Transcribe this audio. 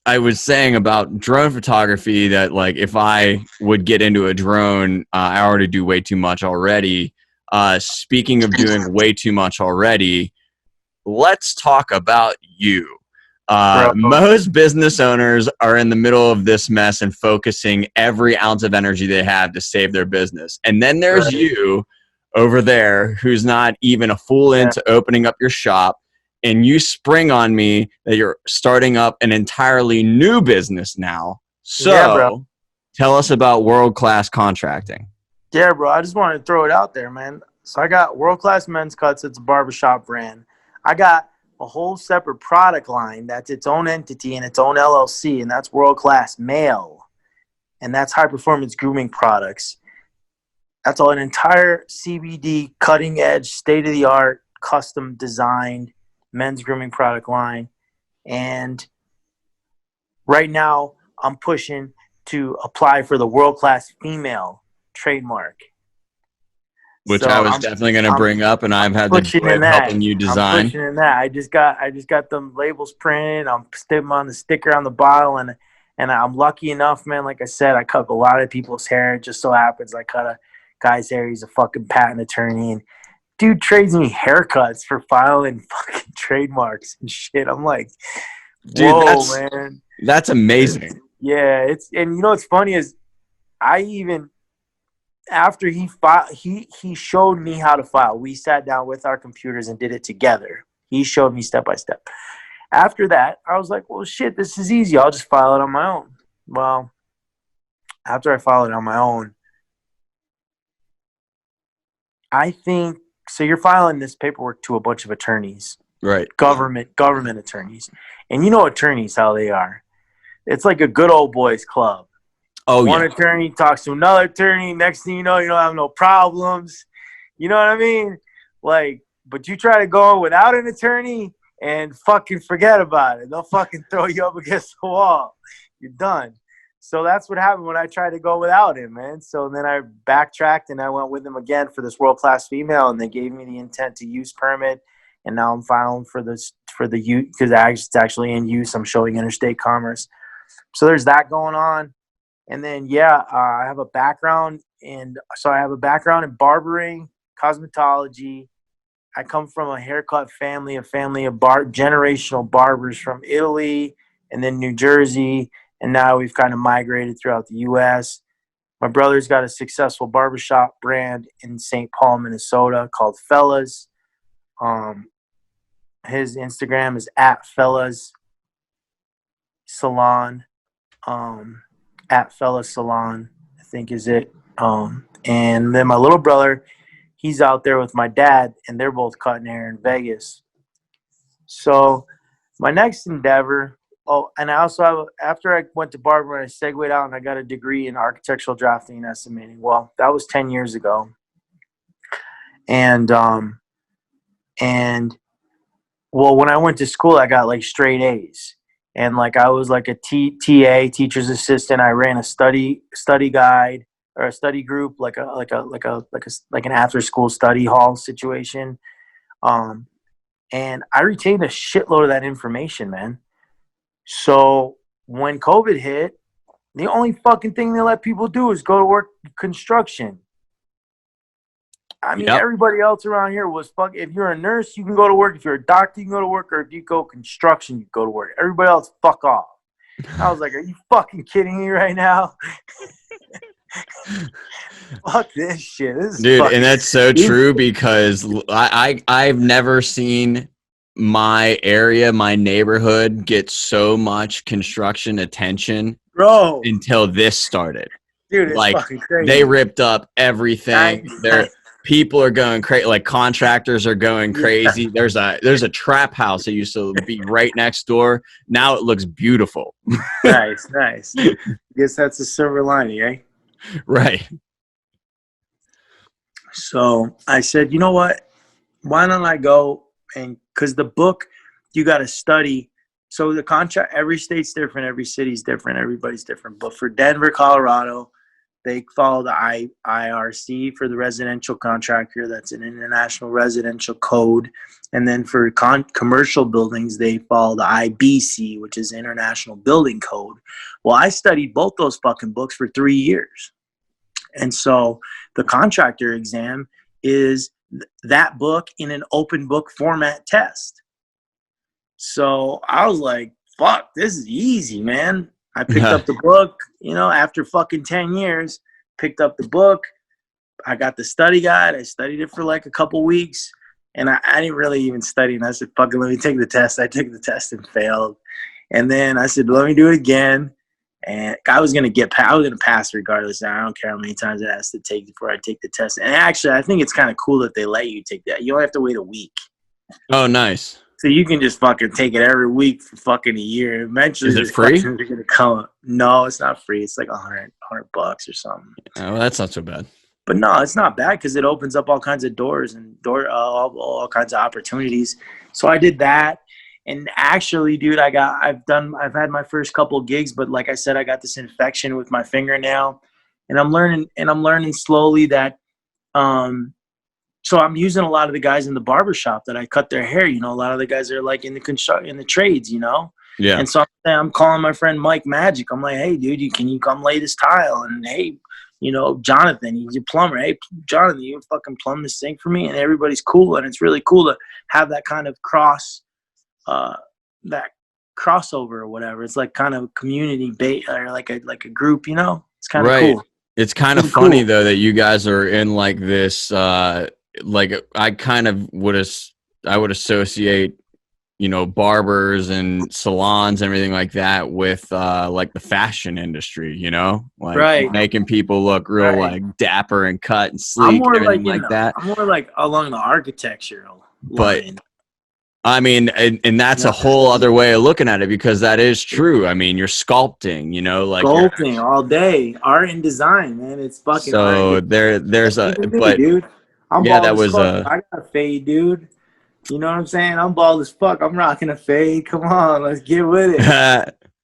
I was saying about drone photography that like if I would get into a drone, I already do way too much already. Speaking of doing way too much already, let's talk about you. Bro. Most business owners are in the middle of this mess and focusing every ounce of energy they have to save their business. And then there's Right. you over there who's not even a fool Yeah. into opening up your shop. And you spring on me that you're starting up an entirely new business now. Yeah, bro. So tell us about World Class Contracting. Yeah, bro. I just wanted to throw it out there, man. So I got World Class Men's Cuts. It's a barbershop brand. I got a whole separate product line that's its own entity and its own LLC, and that's World Class Male. And that's high performance grooming products. That's all an entire CBD, cutting edge, state of the art, custom designed men's grooming product line. And right now, I'm pushing to apply for the World Class Female trademark. Which So I was definitely going to bring up, and I've had the pushing joy in of that. helping you I'm design. pushing in that. I just got them labels printed. I'm sticking on the sticker on the bottle, and I'm lucky enough, man. Like I said, I cut a lot of people's hair. It just so happens I cut a guy's hair. He's a fucking patent attorney, and dude trades me haircuts for filing fucking trademarks and shit. I'm like, whoa, Dude, man. that's amazing. Yeah, and you know what's funny is I even after he showed me how to file. We sat down with our computers and did it together. He showed me step by step. After that, I was like, well, shit, this is easy. I'll just file it on my own. Well, after I filed it on my own, I think so. You're filing this paperwork to a bunch of attorneys, Right. government attorneys, and you know attorneys how they are. It's like a good old boys club. Oh, One yeah. attorney talks to another attorney. Next thing you know, you don't have no problems. You know what I mean? Like, but you try to go without an attorney and fucking forget about it. They'll fucking throw you up against the wall. You're done. So that's what happened when I tried to go without him, man. So then I backtracked and I went with him again for this World Class Female, and they gave me the intent to use permit. And now I'm filing for the use because it's actually in use. I'm showing interstate commerce. So there's that going on. And then, I have a background in barbering, cosmetology. I come from a haircut family, generational barbers from Italy and then New Jersey. And now we've kind of migrated throughout the U.S. My brother's got a successful barbershop brand in St. Paul, Minnesota called Fellas. His Instagram is @Fellas Salon. @Fellas Salon, I think is it. And then my little brother, he's out there with my dad, and they're both cutting hair in Vegas. So my next endeavor, and I also have, after I went to Barber, I segued out and I got a degree in architectural drafting and estimating. Well, that was 10 years ago. And when I went to school, I got like straight A's. And like I was like a TA, teacher's assistant. I ran a study guide or a study group, like an after school study hall situation. And I retained a shitload of that information, man. So when COVID hit, the only fucking thing they let people do is go to work construction. I mean, Everybody else around here was fuck. If you're a nurse, you can go to work. If you're a doctor, you can go to work. Or if you go construction, you go to work. Everybody else, fuck off. I was like, are you fucking kidding me right now? Fuck this shit. This is dude, and that's so true because I've never seen my area, my neighborhood get so much construction attention, bro, until this started. Dude, it's like fucking crazy. They ripped up everything. People are going crazy. Like contractors are going crazy. Yeah. There's a trap house that used to be right next door. Now it looks beautiful. Nice. Guess that's a silver lining, eh? Right. So I said, you know what? Why don't I go because the book you got to study. So the contract, every state's different, every city's different, everybody's different. But for Denver, Colorado, They follow the IRC for the residential contractor. That's an international residential code. And then for commercial buildings, they follow the IBC, which is International Building Code. Well, I studied both those fucking books for 3 years. And so the contractor exam is that book in an open book format test. So I was like, fuck, this is easy, man. I picked up the book, after fucking 10 years, picked up the book. I got the study guide. I studied it for like a couple weeks, and I didn't really even study. And I said, fucking, let me take the test. I took the test and failed. And then I said, let me do it again. And I was going to pass regardless. I don't care how many times it has to take before I take the test. And actually, I think it's kind of cool that they let you take that. You don't have to wait a week. Oh, nice. So you can just fucking take it every week for fucking a year. Eventually, is it free? Are gonna come. No, it's not free. It's like $100 or something. Oh, well, that's not so bad. But no, it's not bad because it opens up all kinds of doors and all kinds of opportunities. So I did that, and actually, dude, I've had my first couple of gigs, but like I said, I got this infection with my fingernail, and I'm learning slowly that. So I'm using a lot of the guys in the barbershop that I cut their hair. A lot of the guys are like in the trades, Yeah. And so I'm calling my friend Mike Magic. I'm like, hey, dude, can you come lay this tile? And hey, Jonathan, he's a plumber. Hey, Jonathan, you fucking plumb this thing for me? And everybody's cool, and it's really cool to have that kind of that crossover or whatever. It's like kind of community bait or like a group, It's kind of cool. It's kind of funny though that you guys are in like this. Like I kind of would associate, barbers and salons and everything like that with like the fashion industry, like right. making people look real like dapper and cut and sleek and everything like that. I'm more like along the architectural line. But I mean, and that's a whole other way of looking at it because that is true. I mean, you're sculpting, like sculpting all day, art and design, man. It's fucking. So there's but dude. I'm yeah, that was I got a fade, dude. You know what I'm saying? I'm bald as fuck. I'm rocking a fade. Come on, let's get with it.